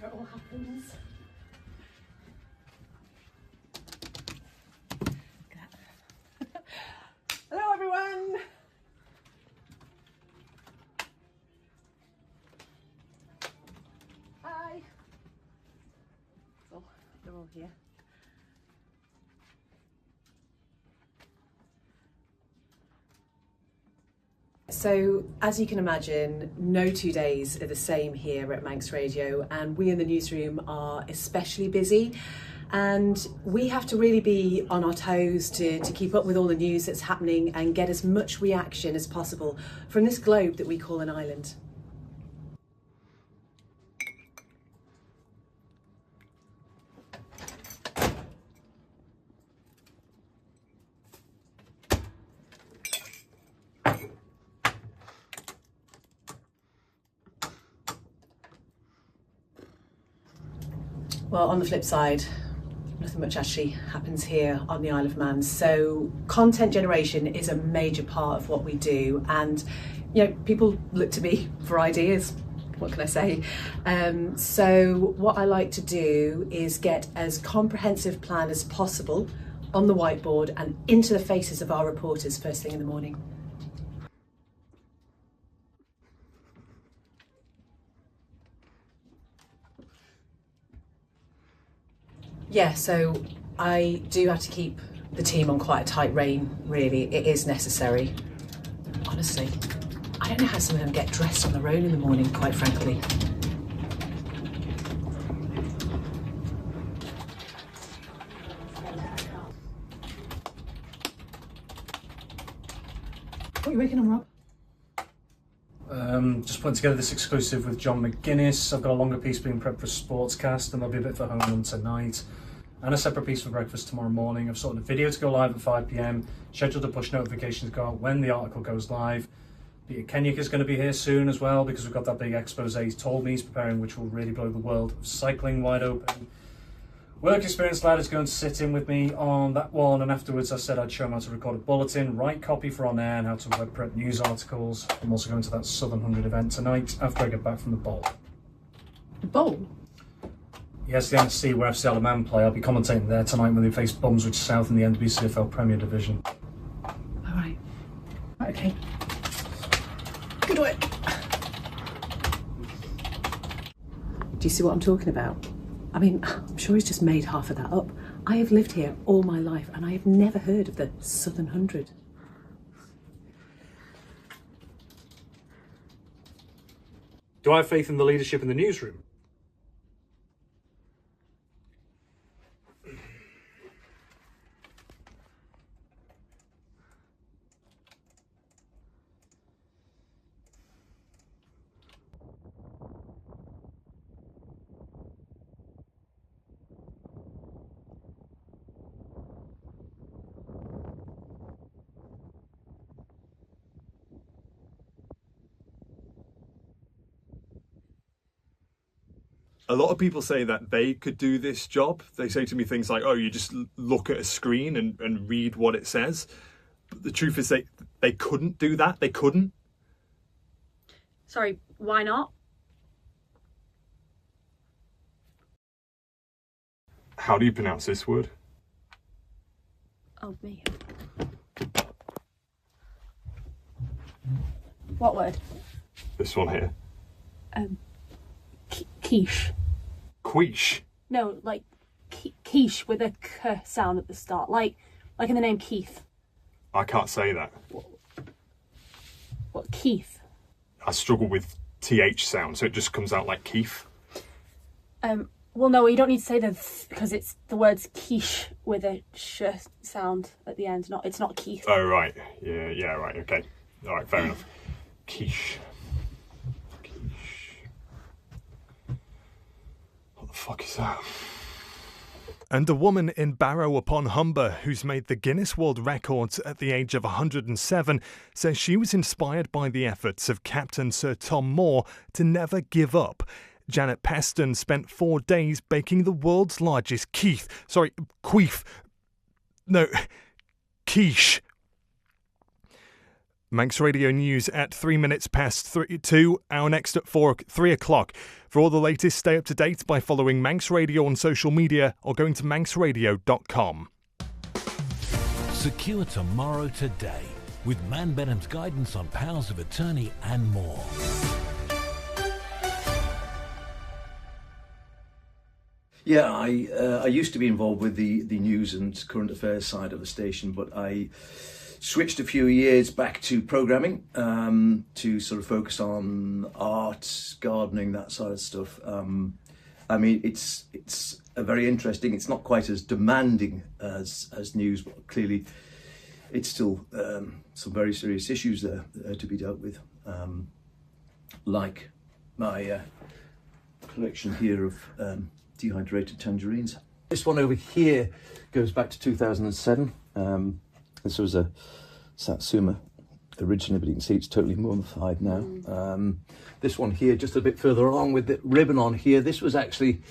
where it all happens. Hello everyone! Hi! Oh, they're all here. So, as you can imagine, no 2 days are the same here at Manx Radio, and we in the newsroom are especially busy. And we have to really be on our toes to keep up with all the news that's happening and get as much reaction as possible from this globe that we call an island. Well, on the flip side, nothing much actually happens here on the Isle of Man. So content generation is a major part of what we do, and you know, people look to me for ideas. What can I say? So what I like to do is get as comprehensive plan as possible on the whiteboard and into the faces of our reporters first thing in the morning. Yeah, so I do have to keep the team on quite a tight rein, really. It is necessary. Honestly, I don't know how some of them get dressed on their own in the morning, quite frankly. What are you working on, Rob? Just putting together this exclusive with John McGuinness. I've got a longer piece being prepped for Sportscast, and there'll be a bit for home run tonight. And a separate piece for breakfast tomorrow morning. I've sorted a video to go live at 5 PM, scheduled to push notifications to go out when the article goes live. Peter Kenyick is going to be here soon as well, because we've got that big expose he's told me he's preparing, which will really blow the world of cycling wide open. Work experience lad is going to sit in with me on that one, and afterwards I said I'd show him how to record a bulletin, write copy for on air, and how to web prep news articles. I'm also going to that Southern 100 event tonight after I get back from the bowl. The bowl? Yes, the NSC where FC Isle of Man play. I'll be commentating there tonight when they face Bumswich South in the NWCFL Premier Division. All right. Okay. Good work. Do you see what I'm talking about? I mean, I'm sure he's just made half of that up. I have lived here all my life and I have never heard of the Southern 100. Do I have faith in the leadership in the newsroom? A lot of people say that they could do this job. They say to me things like, oh, you just look at a screen and read what it says. But the truth is they couldn't do that. They couldn't. Sorry, why not? How do you pronounce this word? Oh, me. What word? This one here. Quiche. Quiche. No, like quiche with a k sound at the start, like in the name Keith. I can't say that. What, Keith? I struggle with TH sound, so it just comes out like Keith. Well, no, you don't need to say the because it's the word's quiche with a sh sound at the end. It's not Keith. Oh, right. Yeah, right, okay. All right, fair enough. Quiche. What the fuck is that? And a woman in Barrow upon Humber, who's made the Guinness World Records at the age of 107, says she was inspired by the efforts of Captain Sir Tom Moore to never give up. Janet Peston spent 4 days baking the world's largest quiche. Manx Radio News at 3 minutes past 2, our next at 3 o'clock. For all the latest, stay up to date by following Manx Radio on social media or going to manxradio.com. Secure tomorrow today with Man Benham's guidance on powers of attorney and more. Yeah, I used to be involved with the news and current affairs side of the station, but I switched a few years back to programming to sort of focus on art, gardening, that sort of stuff. I mean, it's a very interesting. It's not quite as demanding as news, but clearly it's still some very serious issues there to be dealt with, like my collection here of dehydrated tangerines. This one over here goes back to 2007. This was a Satsuma originally, but you can see it's totally mummified now. This one here, just a bit further along with the ribbon on here, this was actually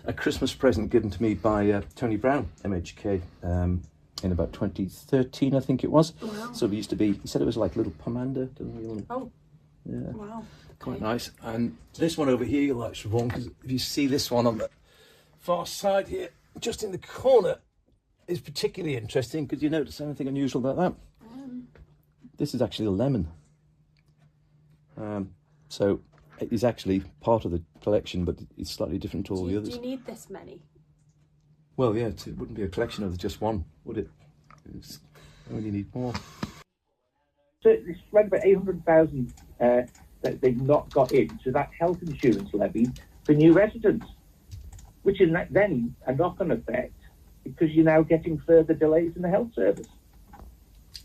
a Christmas present given to me by Tony Brown, MHK, in about 2013, I think it was. Wow. So it used to be, he said it was like little pomander. Oh, yeah. wow. Quite nice. And this one over here, you'll like Siobhan, because if you see this one on the far side here, just in the corner, is particularly interesting because you notice anything unusual about that? This is actually a lemon. So it is actually part of the collection, but it's slightly different to all the others. Do you need this many? Well, yeah, it wouldn't be a collection of just one, would it? I really need more. So it's around about 800,000 that they've not got in, so that health insurance levy for new residents, which is then a knock-on effect because you're now getting further delays in the health service.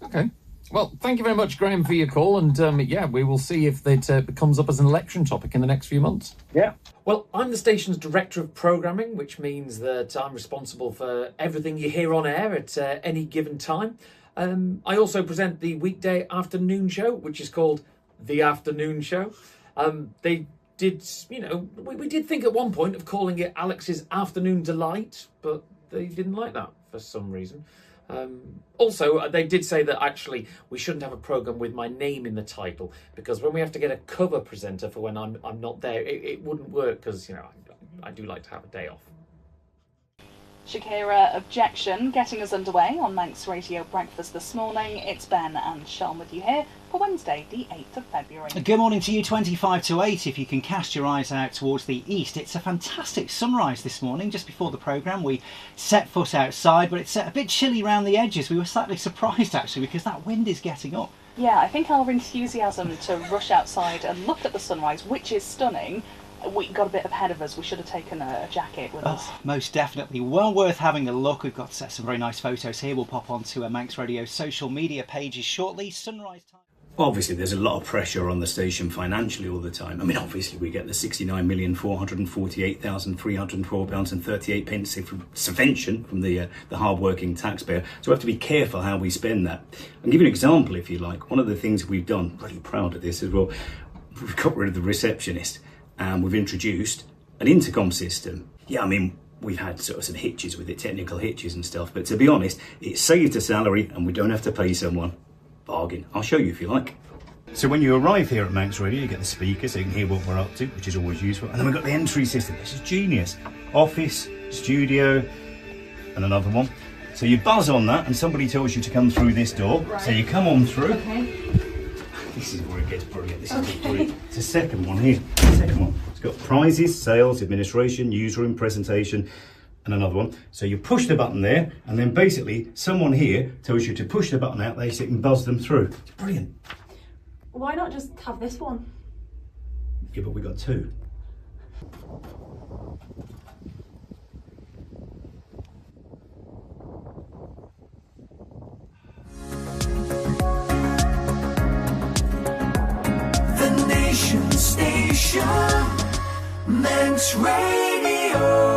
Okay. Well, thank you very much, Graham, for your call. And yeah, we will see if it comes up as an election topic in the next few months. Yeah. Well, I'm the station's director of programming, which means that I'm responsible for everything you hear on air at any given time. I also present the weekday afternoon show, which is called The Afternoon Show. They did, we did think at one point of calling it Alex's Afternoon Delight, but they didn't like that for some reason. Also, they did say that actually we shouldn't have a programme with my name in the title, because when we have to get a cover presenter for when I'm not there, it wouldn't work, because, I do like to have a day off. Shakira, objection, getting us underway on Manx Radio Breakfast this morning. It's Ben and Sean with you here for Wednesday, the 8th of February. Good morning to you, 25 to 8. If you can cast your eyes out towards the east, it's a fantastic sunrise this morning. Just before the programme, we set foot outside, but it's a bit chilly around the edges. We were slightly surprised, actually, because that wind is getting up. Yeah, I think our enthusiasm to rush outside and look at the sunrise, which is stunning, we got a bit ahead of us. We should have taken a jacket with us. Most definitely. Well worth having a look. We've got some very nice photos here. We'll pop onto Manx Radio social media pages shortly. Sunrise time. Obviously, there's a lot of pressure on the station financially all the time. I mean, obviously, we get the £69,448,312.38 subvention from the hard-working taxpayer. So we have to be careful how we spend that. I'll give you an example, if you like. One of the things we've done, really proud of this as well, we've got rid of the receptionist. And we've introduced an intercom system. Yeah, I mean, we've had sort of some hitches with it, technical hitches and stuff, but to be honest, it saves a salary and we don't have to pay someone. Bargain. I'll show you if you like. So when you arrive here at Manx Radio, you get the speaker so you can hear what we're up to, which is always useful. And then we've got the entry system. This is genius. Office, studio, and another one. So you buzz on that and somebody tells you to come through this door. Right. So you come on through. Okay. This is where it gets brilliant. This is brilliant. It's the second one here. The second one. It's got prizes, sales, administration, newsroom, presentation, and another one. So you push the button there, and then basically someone here tells you to push the button out there so you can buzz them through. It's brilliant. Why not just have this one? Yeah, but we got two. Station, Manx Radio.